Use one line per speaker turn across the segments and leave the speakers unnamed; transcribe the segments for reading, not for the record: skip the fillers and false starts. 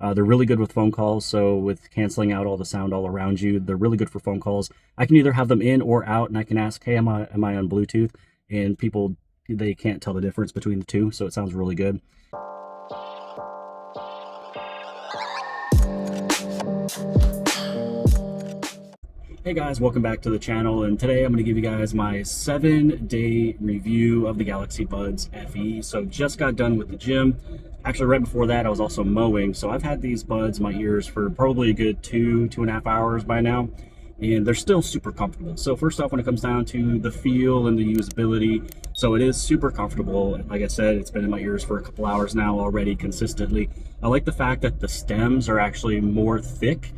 They're really good with phone calls, so with canceling out all the sound all around you, they're really good for phone calls. I can either have them in or out, and I can ask, hey, am I on Bluetooth? And people, they can't tell the difference between the two, so it sounds really good. Hey guys, welcome back to the channel, and today I'm going to give you guys my 7-day review of the Galaxy Buds FE. So just got done with the gym. Actually, right before that, I was also mowing. So I've had these buds in my ears for probably a good 2.5 hours by now, and they're still super comfortable. So first off, when it comes down to the feel and the usability, so it is super comfortable. Like I said, it's been in my ears for a couple hours now already consistently. I like the fact that the stems are actually more thick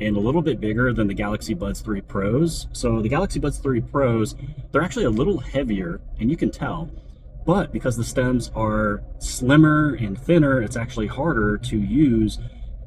and a little bit bigger than the Galaxy Buds 3 Pros. So the Galaxy Buds 3 Pros, they're actually a little heavier, and you can tell, but because the stems are slimmer and thinner, it's actually harder to use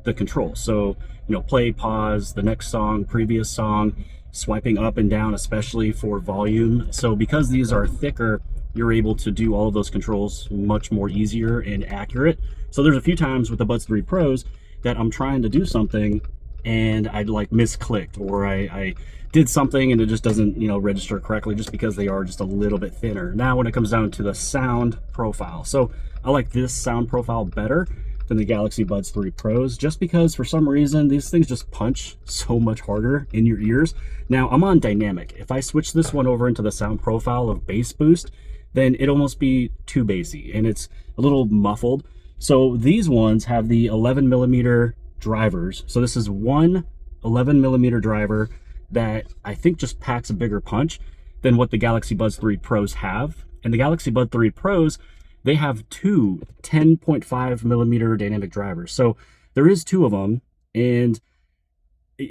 the control. So, play, pause, the next song, previous song, swiping up and down, especially for volume. So because these are thicker, you're able to do all of those controls much more easier and accurate. So there's a few times with the Buds 3 Pros that I'm trying to do something and I'd like misclicked, or I did something and it just doesn't, register correctly, just because they are just a little bit thinner. Now, when it comes down to the sound profile, so I like this sound profile better than the Galaxy Buds 3 Pros, just because for some reason these things just punch so much harder in your ears. Now, I'm on dynamic. If I switch this one over into the sound profile of bass boost, then it'd almost be too bassy and it's a little muffled. So these ones have the 11mm drivers. So this is one 11mm driver that I think just packs a bigger punch than what the Galaxy Buds 3 Pros have. And the Galaxy Buds 3 Pros, they have two 10.5mm dynamic drivers. So there is two of them, and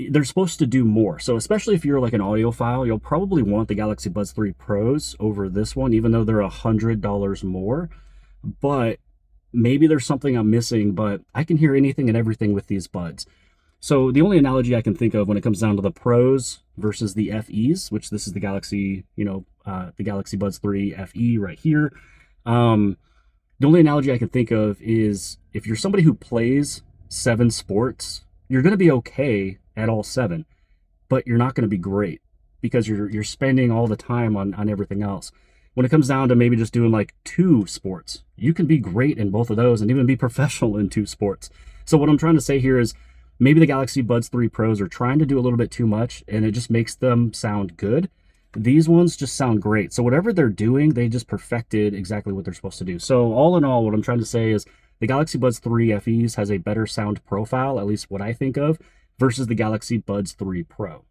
they're supposed to do more. So especially if you're like an audiophile, you'll probably want the Galaxy Buds 3 Pros over this one, even though they're $100 more. But maybe there's something I'm missing, but I can hear anything and everything with these buds. So the only analogy I can think of when it comes down to the Pros versus the FEs, which this is the Galaxy, the Galaxy Buds 3 FE right here. The only analogy I can think of is if you're somebody who plays 7 sports, you're going to be okay at all 7, but you're not going to be great because you're spending all the time on everything else. When it comes down to maybe just doing like 2 sports, you can be great in both of those and even be professional in 2 sports. So what I'm trying to say here is maybe the Galaxy Buds 3 Pros are trying to do a little bit too much and it just makes them sound good. These ones just sound great. So whatever they're doing, they just perfected exactly what they're supposed to do. So all in all, what I'm trying to say is the Galaxy Buds 3 FEs has a better sound profile, at least what I think of, versus the Galaxy Buds 3 Pro.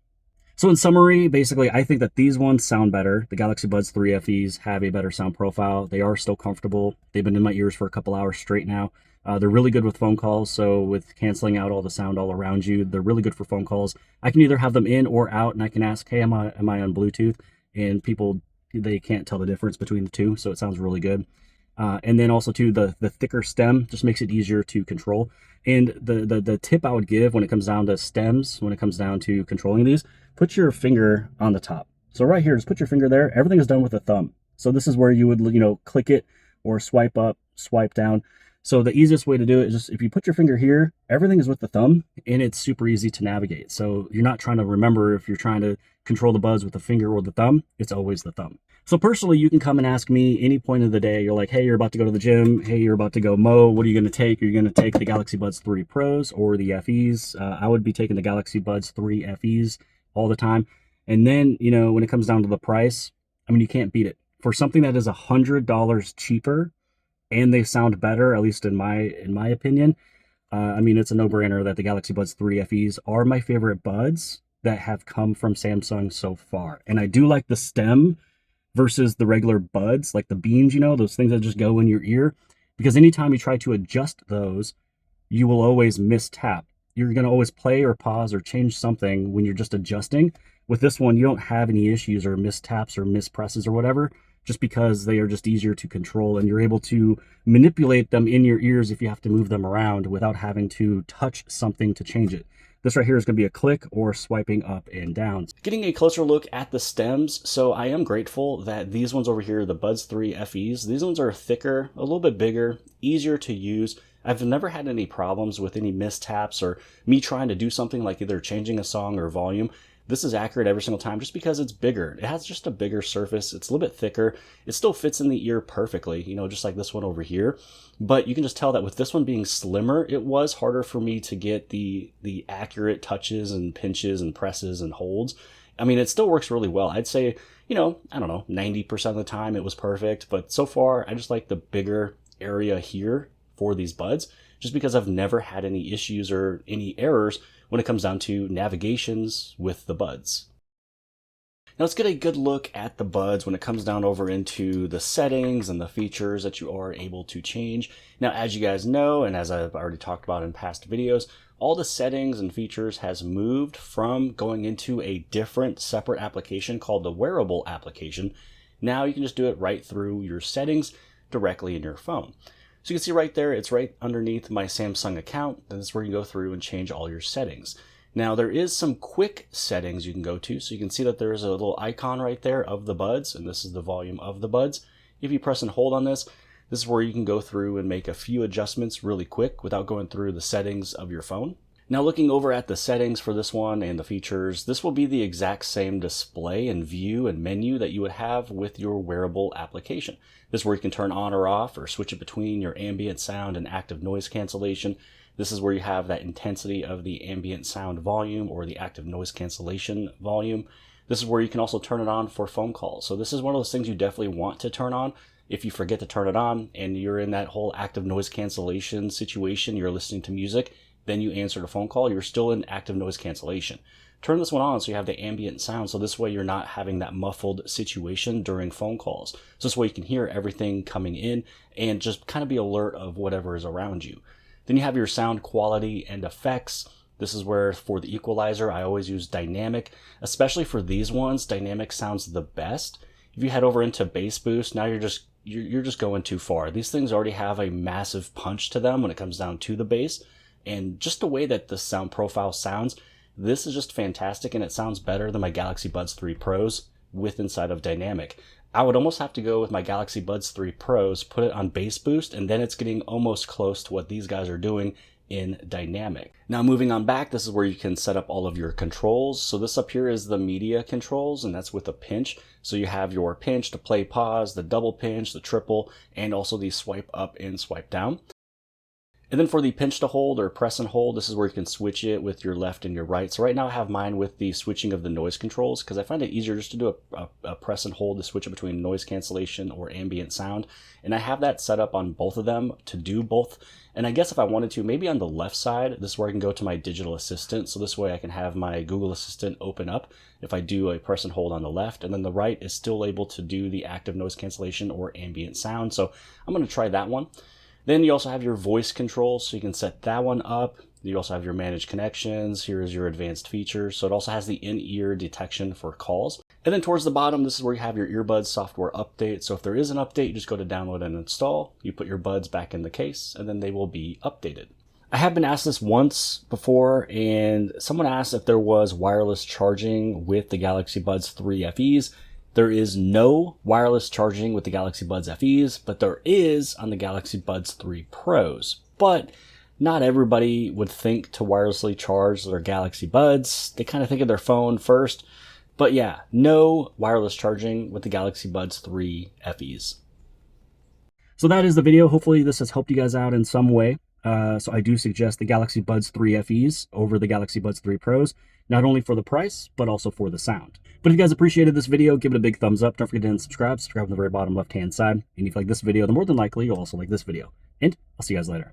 So in summary, basically, I think that these ones sound better. The Galaxy Buds 3 FEs have a better sound profile. They are still comfortable. They've been in my ears for a couple hours straight now. They're really good with phone calls, so with canceling out all the sound all around you, they're really good for phone calls. I can either have them in or out, and I can ask, hey, am I on Bluetooth? And people, they can't tell the difference between the two, so it sounds really good. And then also, too, the thicker stem just makes it easier to control. And the tip I would give when it comes down to stems, when it comes down to controlling these, put your finger on the top. So right here, just put your finger there. Everything is done with a thumb. So this is where you would, click it or swipe up, swipe down. So the easiest way to do it is just if you put your finger here, everything is with the thumb, and it's super easy to navigate. So you're not trying to remember if you're trying to control the buds with the finger or the thumb, it's always the thumb. So personally, you can come and ask me any point of the day. You're like, hey, you're about to go to the gym. Hey, you're about to go mow. What are you going to take? Are you going to take the Galaxy Buds 3 Pros or the FEs? I would be taking the Galaxy Buds 3 FEs all the time. And then, when it comes down to the price, you can't beat it. For something that is $100 cheaper and they sound better, at least in my opinion, it's a no-brainer that the Galaxy Buds 3 FEs are my favorite buds that have come from Samsung so far. And I do like the stem versus the regular buds, like the beams, those things that just go in your ear, because anytime you try to adjust those, you will always mistap. You're going to always play or pause or change something when you're just adjusting. With this one, you don't have any issues or mistaps or mispresses or whatever, just because they are just easier to control and you're able to manipulate them in your ears if you have to move them around without having to touch something to change it. This right here is going to be a click or swiping up and down. Getting a closer look at the stems, so I am grateful that these ones over here, the Buds 3 FEs, these ones are thicker, a little bit bigger, easier to use. I've never had any problems with any mistaps or me trying to do something like either changing a song or volume. This is accurate every single time just because it's bigger. It has just a bigger surface. It's a little bit thicker. It still fits in the ear perfectly, you know, just like this one over here. But you can just tell that with this one being slimmer, it was harder for me to get the accurate touches and pinches and presses and holds. I mean, it still works really well. I'd say, you know, I don't know, 90% of the time it was perfect. But so far, I just like the bigger area here for these buds, just because I've never had any issues or any errors when it comes down to navigations with the buds. Now let's get a good look at the buds when it comes down over into the settings and the features that you are able to change. Now, as you guys know, and as I've already talked about in past videos, all the settings and features has moved from going into a different separate application called the wearable application. Now you can just do it right through your settings directly in your phone. So you can see right there, it's right underneath my Samsung account. And this is where you go through and change all your settings. Now there is some quick settings you can go to. So you can see that there's a little icon right there of the buds, and this is the volume of the buds. If you press and hold on this, this is where you can go through and make a few adjustments really quick without going through the settings of your phone. Now looking over at the settings for this one and the features, this will be the exact same display and view and menu that you would have with your wearable application. This is where you can turn on or off or switch it between your ambient sound and active noise cancellation. This is where you have that intensity of the ambient sound volume or the active noise cancellation volume. This is where you can also turn it on for phone calls. So this is one of those things you definitely want to turn on. If you forget to turn it on and you're in that whole active noise cancellation situation, you're listening to music, then you answer the phone call, you're still in active noise cancellation. Turn this one on so you have the ambient sound, so this way you're not having that muffled situation during phone calls. So this way you can hear everything coming in and just kind of be alert of whatever is around you. Then you have your sound quality and effects. This is where for the equalizer, I always use dynamic, especially for these ones, dynamic sounds the best. If you head over into bass boost, now you're just going too far. These things already have a massive punch to them when it comes down to the bass. And just the way that the sound profile sounds, this is just fantastic, and it sounds better than my Galaxy Buds 3 Pros with inside of dynamic. I would almost have to go with my Galaxy Buds 3 Pros, put it on bass boost, and then it's getting almost close to what these guys are doing in dynamic. Now moving on back, this is where you can set up all of your controls. So this up here is the media controls, and that's with a pinch. So you have your pinch to play pause, the double pinch, the triple, and also the swipe up and swipe down. And then for the pinch to hold or press and hold, this is where you can switch it with your left and your right. So right now I have mine with the switching of the noise controls because I find it easier just to do a press and hold to switch it between noise cancellation or ambient sound. And I have that set up on both of them to do both. And I guess if I wanted to, maybe on the left side, this is where I can go to my digital assistant. So this way I can have my Google Assistant open up if I do a press and hold on the left. And then the right is still able to do the active noise cancellation or ambient sound. So I'm going to try that one. Then you also have your voice controls, so you can set that one up. You also have your managed connections. Here is your advanced features. So it also has the in-ear detection for calls. And then towards the bottom, this is where you have your earbuds software update. So if there is an update, you just go to download and install. You put your buds back in the case, and then they will be updated. I have been asked this once before, and someone asked if there was wireless charging with the Galaxy Buds 3 FEs. There is no wireless charging with the Galaxy Buds FEs, but there is on the Galaxy Buds 3 Pros. But not everybody would think to wirelessly charge their Galaxy Buds. They kind of think of their phone first. But yeah, no wireless charging with the Galaxy Buds 3 FEs. So that is the video. Hopefully this has helped you guys out in some way. So I do suggest the Galaxy Buds 3 FEs over the Galaxy Buds 3 Pros, not only for the price, but also for the sound. But if you guys appreciated this video, give it a big thumbs up. Don't forget to subscribe. Subscribe on the very bottom left-hand side. And if you like this video, then more than likely you'll also like this video. And I'll see you guys later.